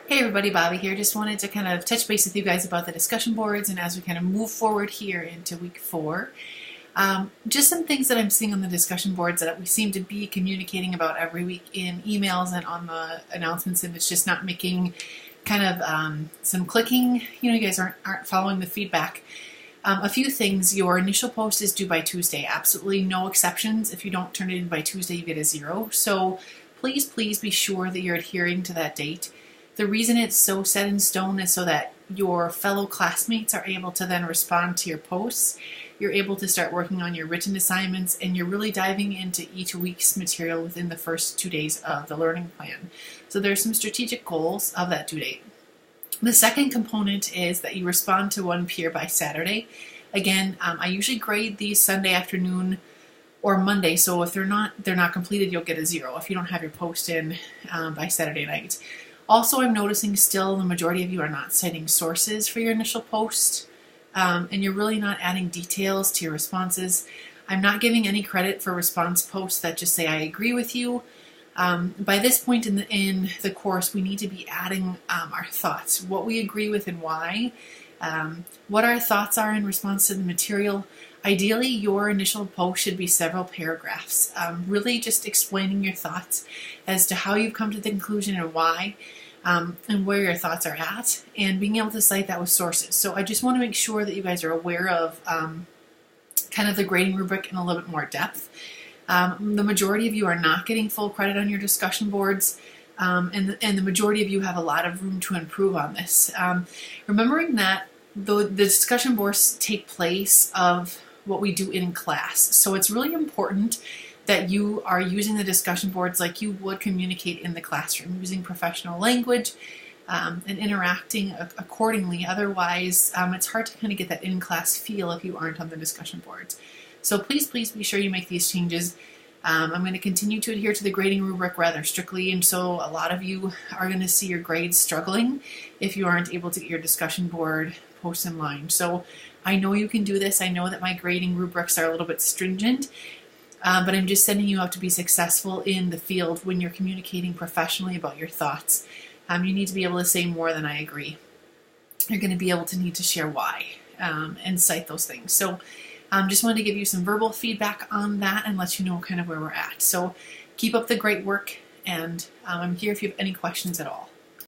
Hey everybody, Bobby here. Just wanted to kind of touch base with you guys about the discussion boards and as we kind of move forward here into week 4. Just some things that I'm seeing on the discussion boards that we seem to be communicating about every week in emails and on the announcements, and it's just not making kind of some clicking. You guys aren't following the feedback. A few things. Your initial post is due by Tuesday. Absolutely no exceptions. If you don't turn it in by Tuesday, you get a 0. So please be sure that you're adhering to that date. The reason it's so set in stone is so that your fellow classmates are able to then respond to your posts. You're able to start working on your written assignments, and you're really diving into each week's material within the first 2 days of the learning plan. So there's some strategic goals of that due date. The second component is that you respond to one peer by Saturday. Again, I usually grade these Sunday afternoon or Monday, so if they're not completed, you'll get a 0 if you don't have your post in by Saturday night. Also, I'm noticing still the majority of you are not citing sources for your initial post, and you're really not adding details to your responses. I'm not giving any credit for response posts that just say, I agree with you. By this point in the course, we need to be adding our thoughts, what we agree with and why, what our thoughts are in response to the material. Ideally, your initial post should be several paragraphs, really just explaining your thoughts as to how you've come to the conclusion and why, and where your thoughts are at, and being able to cite that with sources. So I just want to make sure that you guys are aware of kind of the grading rubric in a little bit more depth. The majority of you are not getting full credit on your discussion boards, and the majority of you have a lot of room to improve on this. Remembering that the discussion boards take place of what we do in class. So it's really important that you are using the discussion boards like you would communicate in the classroom, using professional language and interacting accordingly. Otherwise, it's hard to kind of get that in-class feel if you aren't on the discussion boards. So please be sure you make these changes. I'm going to continue to adhere to the grading rubric rather strictly, and so a lot of you are going to see your grades struggling if you aren't able to get your discussion board posts in line. So I know you can do this. I know that my grading rubrics are a little bit stringent, but I'm just setting you up to be successful in the field when you're communicating professionally about your thoughts. You need to be able to say more than I agree. You're going to be able to need to share why and cite those things. So just wanted to give you some verbal feedback on that and let you know kind of where we're at. So keep up the great work, and I'm here if you have any questions at all.